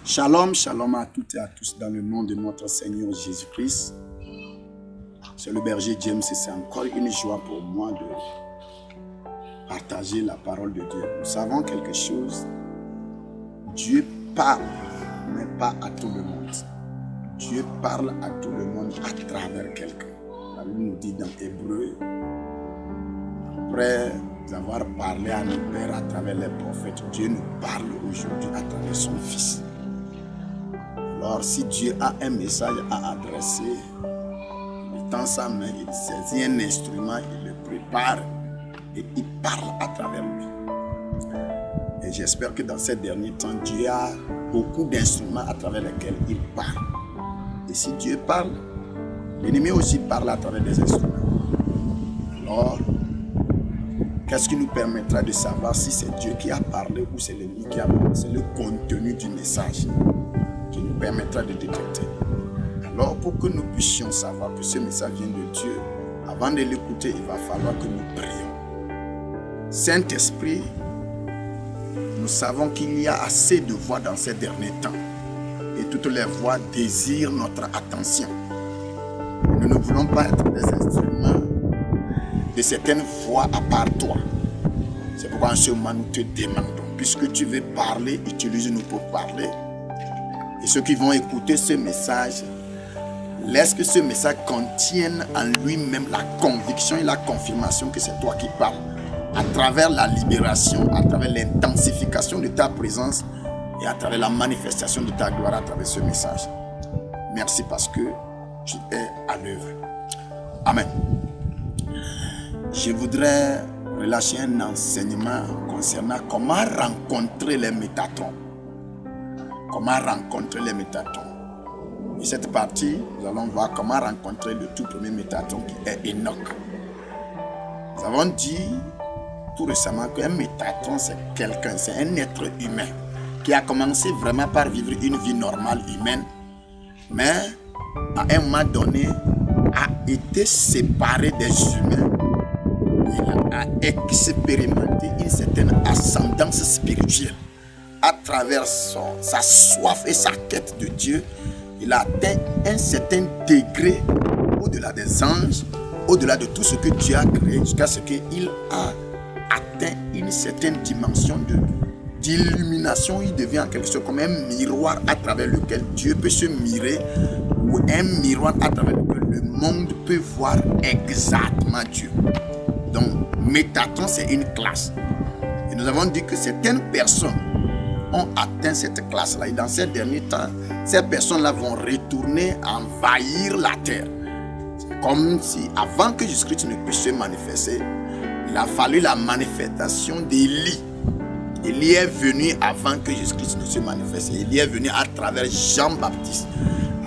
Shalom, shalom à toutes et à tous dans le nom de notre Seigneur Jésus-Christ. C'est le berger James et c'est encore une joie pour moi de partager la parole de Dieu. Nous savons quelque chose, Dieu parle, mais pas à tout le monde. Dieu parle à tout le monde à travers quelqu'un. La Bible nous dit dans Hébreu, après avoir parlé à nos pères à travers les prophètes, Dieu nous parle aujourd'hui à travers son Fils. Alors, si Dieu a un message à adresser, il tend sa main, il saisit un instrument, il le prépare et il parle à travers lui. Et j'espère que dans ces derniers temps, Dieu a beaucoup d'instruments à travers lesquels il parle. Et si Dieu parle, l'ennemi aussi parle à travers des instruments. Alors, qu'est-ce qui nous permettra de savoir si c'est Dieu qui a parlé ou c'est l'ennemi qui a parlé? C'est le contenu du message qui nous permettra de détecter. Alors, pour que nous puissions savoir que ce message vient de Dieu, avant de l'écouter, il va falloir que nous prions. Saint-Esprit, nous savons qu'il y a assez de voix dans ces derniers temps. Et toutes les voix désirent notre attention. Nous ne voulons pas être des instruments de certaines voix à part toi. C'est pourquoi en ce moment nous te demandons, puisque tu veux parler, utilise-nous pour parler. Et ceux qui vont écouter ce message, laisse que ce message contienne en lui-même la conviction et la confirmation que c'est toi qui parles. À travers la libération, à travers l'intensification de ta présence et à travers la manifestation de ta gloire à travers ce message. Merci parce que tu es à l'œuvre. Amen. Je voudrais relâcher un enseignement concernant comment rencontrer les métatrons. Comment rencontrer les métatrons. Et cette partie, nous allons voir comment rencontrer le tout premier métatron qui est Enoch. Nous avons dit tout récemment qu'un métatron c'est quelqu'un, c'est un être humain qui a commencé vraiment par vivre une vie normale humaine, mais à un moment donné a été séparé des humains. Il a expérimenté une certaine ascendance spirituelle. À travers sa soif et sa quête de Dieu, il a atteint un certain degré au-delà des anges, au-delà de tout ce que Dieu a créé, jusqu'à ce qu'il a atteint une certaine dimension d'illumination. Il devient en quelque sorte comme un miroir à travers lequel Dieu peut se mirer, ou un miroir à travers lequel le monde peut voir exactement Dieu. Donc, Métatron, c'est une classe. Et nous avons dit que certaines personnes ont atteint cette classe-là. Et dans ces derniers temps, ces personnes-là vont retourner envahir la terre. C'est comme si, avant que Jésus-Christ ne puisse se manifester, il a fallu la manifestation d'Élie. Élie est venu avant que Jésus-Christ ne se manifeste. Élie est venu à travers Jean-Baptiste.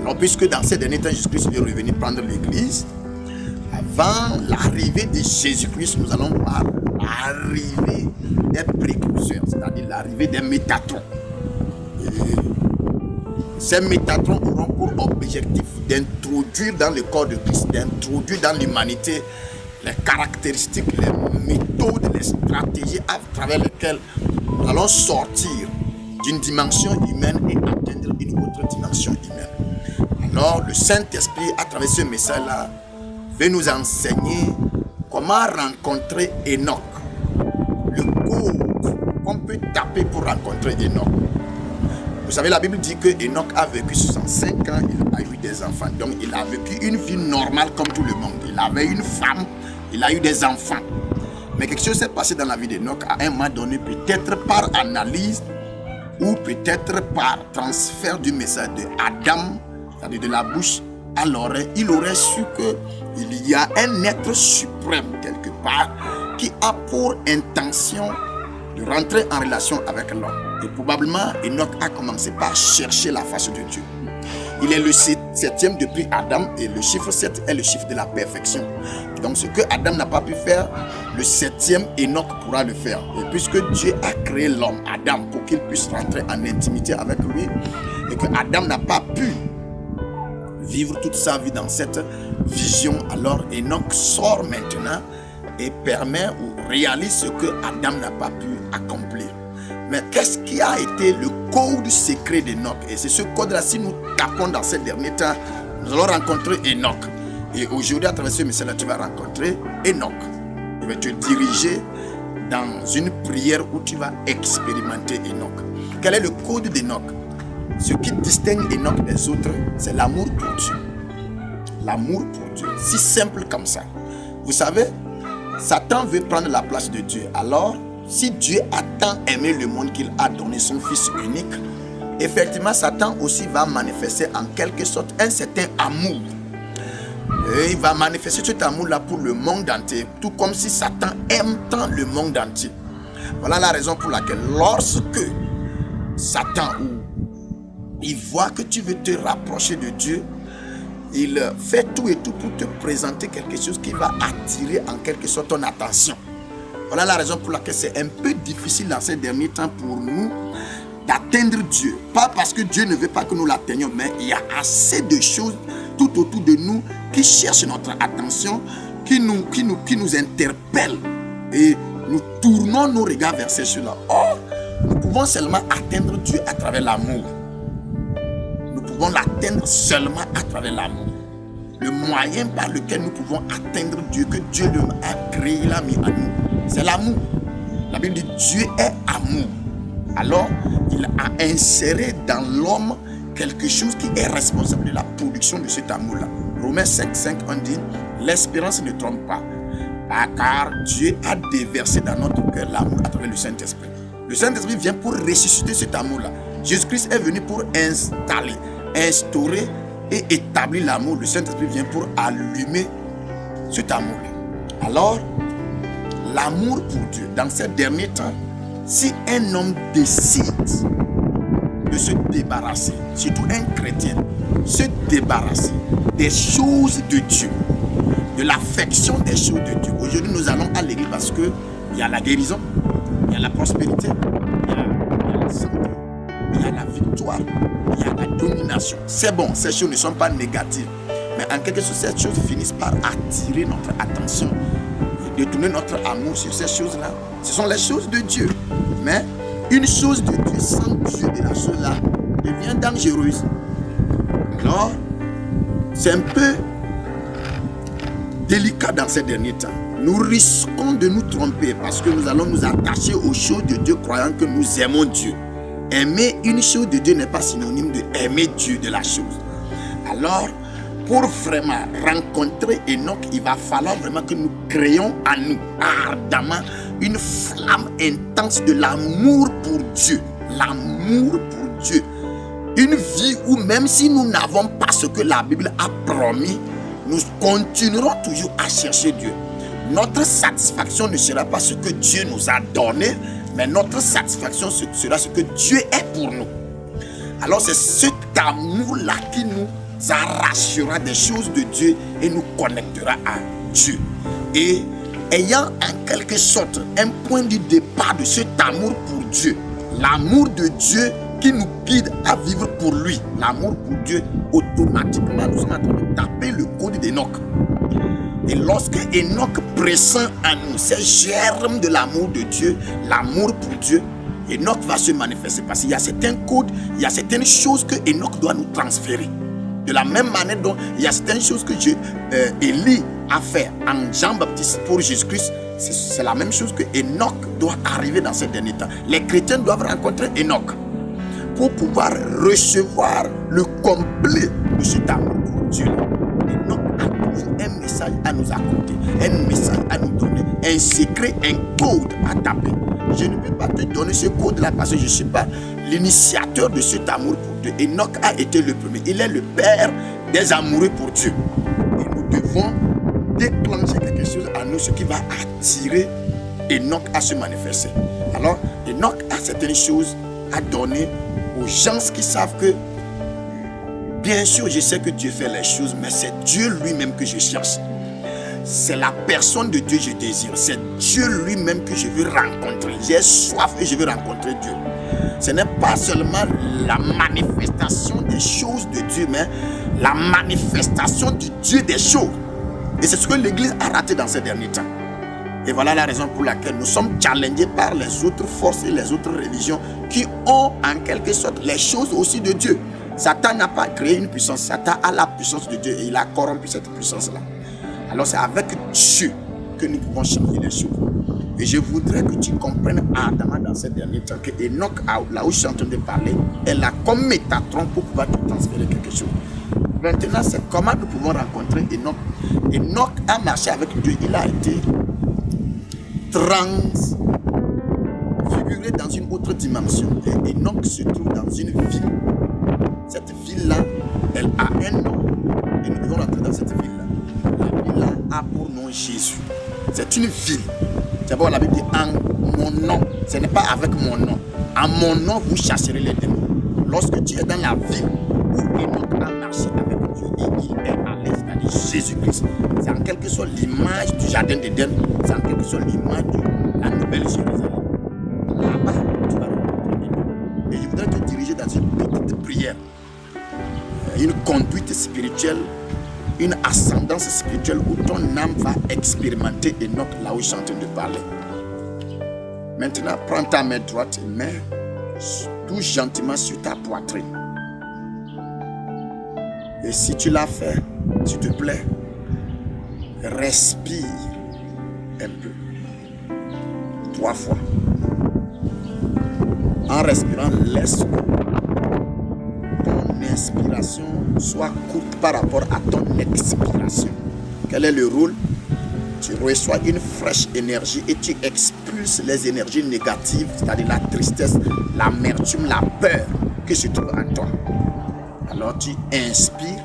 Alors, puisque dans ces derniers temps, Jésus-Christ est revenu prendre l'église, avant l'arrivée de Jésus-Christ, nous allons voir l'arrivée des précurseurs, c'est-à-dire l'arrivée des métatrons. Ces métatrons auront pour objectif d'introduire dans le corps de Christ, d'introduire dans l'humanité les caractéristiques, les méthodes, les stratégies à travers lesquelles nous allons sortir d'une dimension humaine et atteindre une autre dimension humaine. Alors, le Saint-Esprit, à travers ce message-là, veut nous enseigner comment rencontrer Enoch. Le code qu'on peut taper pour rencontrer Enoch. Vous savez, la Bible dit que Enoch a vécu 65 ans, il a eu des enfants. Donc, il a vécu une vie normale comme tout le monde. Il avait une femme, il a eu des enfants. Mais quelque chose s'est passé dans la vie d'Enoch à un moment donné, peut-être par analyse ou peut-être par transfert du message de Adam, c'est-à-dire de la bouche à l'oreille. Il aurait su qu'il y a un être suprême quelque part qui a pour intention de rentrer en relation avec l'homme. Et probablement, Enoch a commencé par chercher la face de Dieu. Il est le septième depuis Adam et le chiffre 7 est le chiffre de la perfection. Donc ce que Adam n'a pas pu faire, le septième Enoch pourra le faire. Et puisque Dieu a créé l'homme, Adam, pour qu'il puisse rentrer en intimité avec lui, et que Adam n'a pas pu vivre toute sa vie dans cette vision, alors Enoch sort maintenant et permet ou réalise ce que Adam n'a pas pu accomplir. Mais qu'est-ce qui a été le code secret d'Enoch? Et c'est ce code-là, si nous tapons dans ces derniers temps, nous allons rencontrer Enoch. Et aujourd'hui, à travers ce message-là, tu vas rencontrer Enoch. Je vais te diriger dans une prière où tu vas expérimenter Enoch. Quel est le code d'Enoch? Ce qui distingue Enoch des autres, c'est l'amour pour Dieu. L'amour pour Dieu. Si simple comme ça. Vous savez, Satan veut prendre la place de Dieu. Alors, si Dieu a tant aimé le monde qu'il a donné son Fils unique, effectivement, Satan aussi va manifester en quelque sorte un certain amour. Et il va manifester cet amour-là pour le monde entier, tout comme si Satan aime tant le monde entier. Voilà la raison pour laquelle lorsque Satan, il voit que tu veux te rapprocher de Dieu, il fait tout et tout pour te présenter quelque chose qui va attirer en quelque sorte ton attention. Voilà la raison pour laquelle c'est un peu difficile dans ces derniers temps pour nous d'atteindre Dieu. Pas parce que Dieu ne veut pas que nous l'atteignions, mais il y a assez de choses tout autour de nous qui cherchent notre attention, qui nous interpellent. Et nous tournons nos regards vers ces choses-là. Or, nous pouvons seulement atteindre Dieu à travers l'amour. Nous pouvons l'atteindre seulement à travers l'amour. Le moyen par lequel nous pouvons atteindre Dieu, que Dieu lui a créé, l'a mis à nous, c'est l'amour. La Bible dit Dieu est amour. Alors, il a inséré dans l'homme quelque chose qui est responsable de la production de cet amour-là. Romains 5:5, on dit, l'espérance ne trompe pas, car Dieu a déversé dans notre cœur l'amour à travers le Saint-Esprit. Le Saint-Esprit vient pour ressusciter cet amour-là. Jésus-Christ est venu pour instaurer et établir l'amour. Le Saint-Esprit vient pour allumer cet amour-là. Alors, l'amour pour Dieu, dans ces derniers temps, si un homme décide de se débarrasser, surtout un chrétien, se débarrasser des choses de Dieu, de l'affection des choses de Dieu. Aujourd'hui, nous allons à l'église parce qu'il y a la guérison, il y a la prospérité, il y a la santé, il y a la victoire, il y a la domination. C'est bon, ces choses ne sont pas négatives, mais en quelque sorte, ces choses finissent par attirer notre attention et détourner notre amour sur ces choses-là. Ce sont les choses de Dieu. Mais une chose de Dieu sans Dieu de la chose-là devient dangereuse. Alors, c'est un peu délicat dans ces derniers temps. Nous risquons de nous tromper parce que nous allons nous attacher aux choses de Dieu croyant que nous aimons Dieu. Aimer une chose de Dieu n'est pas synonyme de aimer Dieu de la chose. Alors, pour vraiment rencontrer Enoch, il va falloir vraiment que nous créions en nous ardemment une flamme intense de l'amour pour Dieu. L'amour pour Dieu. Une vie où même si nous n'avons pas ce que la Bible a promis, nous continuerons toujours à chercher Dieu. Notre satisfaction ne sera pas ce que Dieu nous a donné, mais notre satisfaction sera ce que Dieu est pour nous. Alors c'est cet amour-là qui nous arrachera des choses de Dieu et nous connectera à Dieu. Et ayant en quelque sorte un point de départ de cet amour pour Dieu, l'amour de Dieu qui nous guide à vivre pour lui, l'amour pour Dieu, automatiquement nous sommes en train de taper le code d'Enoch. Et lorsque Enoch pressent en nous ces germes de l'amour de Dieu, l'amour pour Dieu, Enoch va se manifester parce qu'il y a certains codes, il y a certaines choses que Enoch doit nous transférer. De la même manière dont il y a certaines choses que Élie a fait en Jean-Baptiste pour Jésus-Christ, c'est la même chose que Enoch doit arriver dans ces derniers temps. Les chrétiens doivent rencontrer Enoch pour pouvoir recevoir le complet de cet amour pour Dieu. Enoch a toujours un message à nous accorder, un message à nous donner, un secret, un code à taper. Je ne peux pas te donner ce code-là parce que je ne suis pas l'initiateur de cet amour pour Dieu. Enoch a été le premier. Il est le père des amoureux pour Dieu. Et nous devons déclencher quelque chose à nous, ce qui va attirer Enoch à se manifester. Alors, Enoch a certaines choses à donner aux gens qui savent que, bien sûr, je sais que Dieu fait les choses, mais c'est Dieu lui-même que je cherche. C'est la personne de Dieu que je désire. C'est Dieu lui-même que je veux rencontrer. J'ai soif et je veux rencontrer Dieu. Ce n'est pas seulement la manifestation des choses de Dieu, mais la manifestation du Dieu des choses. Et c'est ce que l'Église a raté dans ces derniers temps. Et voilà la raison pour laquelle nous sommes challengés par les autres forces et les autres religions qui ont en quelque sorte les choses aussi de Dieu. Satan n'a pas créé une puissance. Satan a la puissance de Dieu et il a corrompu cette puissance-là. Alors c'est avec Dieu que nous pouvons changer les choses. Et je voudrais que tu comprennes ardemment dans ces derniers temps que Enoch, là où je suis en train de parler, est là comme Métatron pour pouvoir te transférer quelque chose. Maintenant, c'est comment nous pouvons rencontrer Enoch. Enoch a marché avec Dieu. Il a été transfiguré dans une autre dimension. Et Enoch se trouve dans une ville. Cette ville-là, elle a un nom. Et nous devons rentrer dans cette ville-là. La ville-là a pour nom Jésus. C'est une ville. C'est pourquoi la Bible dit en mon nom. Ce n'est pas avec mon nom. En mon nom, vous chasserez les démons. Lorsque tu es dans la ville où Enoch a marché avec Dieu et il est à l'aise, c'est-à-dire Jésus-Christ, c'est en quelque sorte l'image du jardin d'Éden. C'est en quelque sorte l'image de la nouvelle Jérusalem. Là-bas, tu vas rencontrer Enoch. Et je voudrais te diriger dans une petite prière. Une conduite spirituelle, une ascendance spirituelle où ton âme va expérimenter Enoch là où je suis en train de parler. Maintenant, prends ta main droite et mets tout gentiment sur ta poitrine. Et si tu l'as fait, s'il te plaît, respire un peu. 3 fois. En respirant, laisse ton inspiration soit courte par rapport à ton expiration. Quel est le rôle? Tu reçois une fraîche énergie et tu expulses les énergies négatives, c'est-à-dire la tristesse, l'amertume, la peur qui se trouve en toi. Alors tu inspires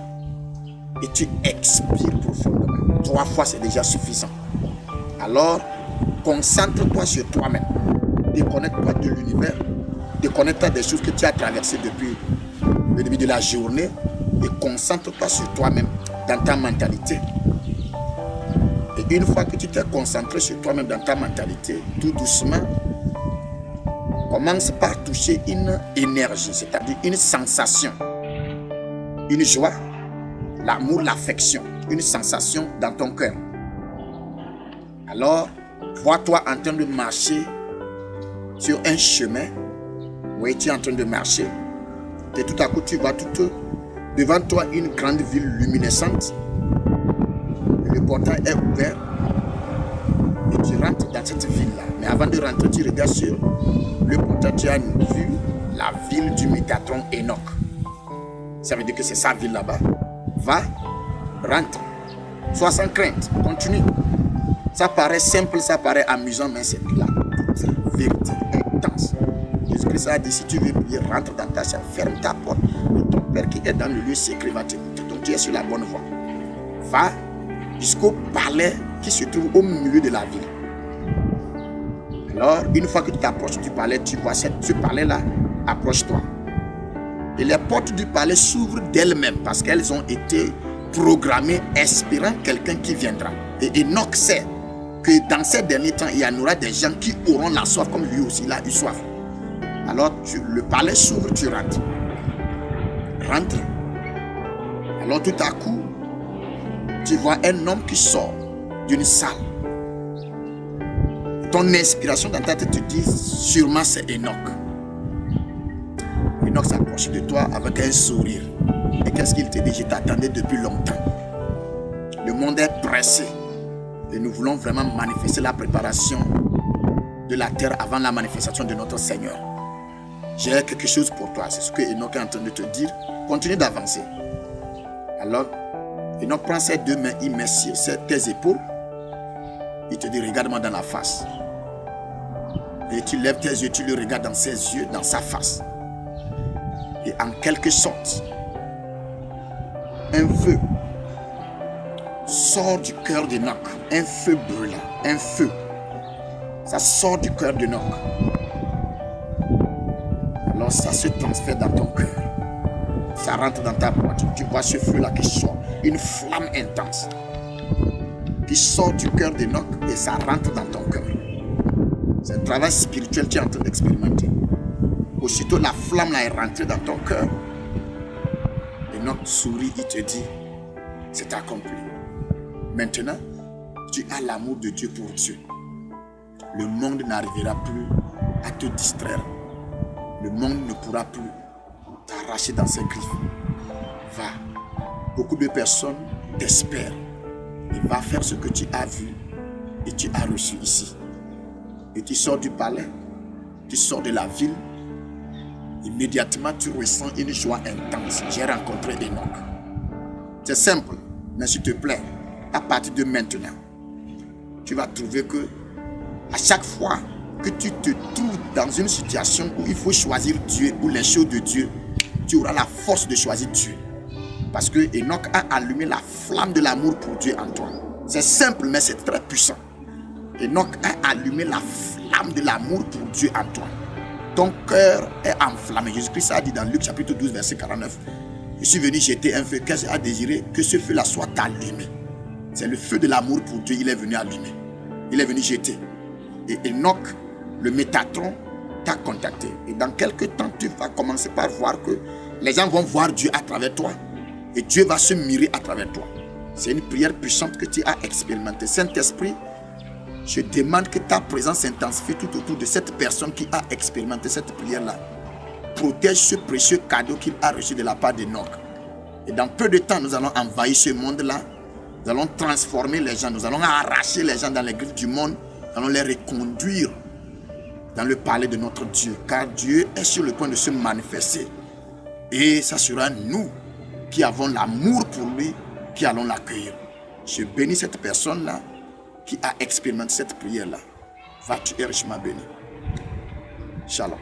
et tu expires profondément. 3 fois, c'est déjà suffisant. Alors, concentre-toi sur toi-même. Déconnecte-toi de l'univers. Déconnecte-toi des choses que tu as traversées depuis le début de la journée et concentre-toi sur toi-même, dans ta mentalité. Et une fois que tu t'es concentré sur toi-même dans ta mentalité, tout doucement, commence par toucher une énergie, c'est-à-dire une sensation, une joie, l'amour, l'affection, une sensation dans ton cœur. Alors, vois-toi en train de marcher sur un chemin. Oui, tu es en train de marcher. Et tout à coup, tu vois devant toi une grande ville luminescente. Le portail est ouvert. Et tu rentres dans cette ville-là. Mais avant de rentrer, tu regardes sur le portail. Tu as vu la ville du Métatron Enoch. Ça veut dire que c'est sa ville là-bas. Va, rentre. Sois sans crainte. Continue. Ça paraît simple, ça paraît amusant, mais c'est la toute vérité intense. Jésus-Christ a dit, si tu veux prier, rentre dans ta chambre, ferme ta porte. Et ton Père qui est dans le lieu secret va t'écouter. Donc tu es sur la bonne voie. Va jusqu'au palais qui se trouve au milieu de la ville. Alors, une fois que tu t'approches du palais, tu vois ce palais-là, approche-toi. Et les portes du palais s'ouvrent d'elles-mêmes parce qu'elles ont été programmées espérant quelqu'un qui viendra. Et Enoch sait que dans ces derniers temps, il y en aura des gens qui auront la soif comme lui aussi, il a eu soif. Alors, le palais s'ouvre, tu rentres. Rentre. Alors, tout à coup, tu vois un homme qui sort d'une salle. Ton inspiration dans ta tête te dit, sûrement c'est Enoch. Enoch s'approche de toi avec un sourire. Et qu'est-ce qu'il te dit? Je t'attendais depuis longtemps. Le monde est pressé. Et nous voulons vraiment manifester la préparation de la terre avant la manifestation de notre Seigneur. J'ai quelque chose pour toi. C'est ce que Enoch est en train de te dire. Continue d'avancer. Alors, Enoch prend ses 2 mains, il met sur tes épaules. Il te dit, regarde-moi dans la face. Et tu lèves tes yeux, tu le regardes dans ses yeux, dans sa face. Et en quelque sorte, un feu sort du cœur d'Enoch. Un feu brûlant, un feu. Ça sort du cœur d'Enoch. Alors ça se transfère dans ton cœur. Ça rentre dans ta boîte. Tu vois ce feu-là qui sort. Une flamme intense. Qui sort du cœur d'Enoch et ça rentre dans ton cœur. C'est un travail spirituel que tu es en train d'expérimenter. Aussitôt la flamme là est rentrée dans ton cœur. Enoch sourit, il te dit, c'est accompli. Maintenant, tu as l'amour de Dieu pour Dieu. le monde n'arrivera plus à te distraire. Le monde ne pourra plus t'arracher dans ses griffes. Va. Beaucoup de personnes t'espèrent. Et va faire ce que tu as vu et tu as reçu ici. Et tu sors du palais, tu sors de la ville. Immédiatement, tu ressens une joie intense. J'ai rencontré Enoch. C'est simple, mais s'il te plaît, à partir de maintenant, tu vas trouver que à chaque fois que tu te trouves dans une situation où il faut choisir Dieu ou les choses de Dieu, tu auras la force de choisir Dieu. Parce que Enoch a allumé la flamme de l'amour pour Dieu en toi. C'est simple, mais c'est très puissant. Enoch a allumé la flamme de l'amour pour Dieu en toi. Ton cœur est enflammé. Jésus-Christ a dit dans Luc chapitre 12, verset 49. Je suis venu jeter un feu. Qu'est-ce qu'il a désiré? Que ce feu-là soit allumé. C'est le feu de l'amour pour Dieu. Il est venu allumer. Il est venu jeter. Et Enoch, le Métatron, t'a contacté. Et dans quelques temps, tu vas commencer par voir que les gens vont voir Dieu à travers toi. Et Dieu va se mirer à travers toi. C'est une prière puissante que tu as expérimentée. Saint-Esprit, je demande que ta présence s'intensifie tout autour de cette personne qui a expérimenté cette prière-là. Protège ce précieux cadeau qu'il a reçu de la part d'Enoch. Et dans peu de temps, nous allons envahir ce monde-là. Nous allons transformer les gens. Nous allons arracher les gens dans les griffes du monde. Nous allons les reconduire dans le palais de notre Dieu. Car Dieu est sur le point de se manifester. Et ça sera nous qui avons l'amour pour lui, qui allons l'accueillir. Je bénis cette personne-là qui a expérimenté cette prière-là. Va, tu es richement béni. Shalom.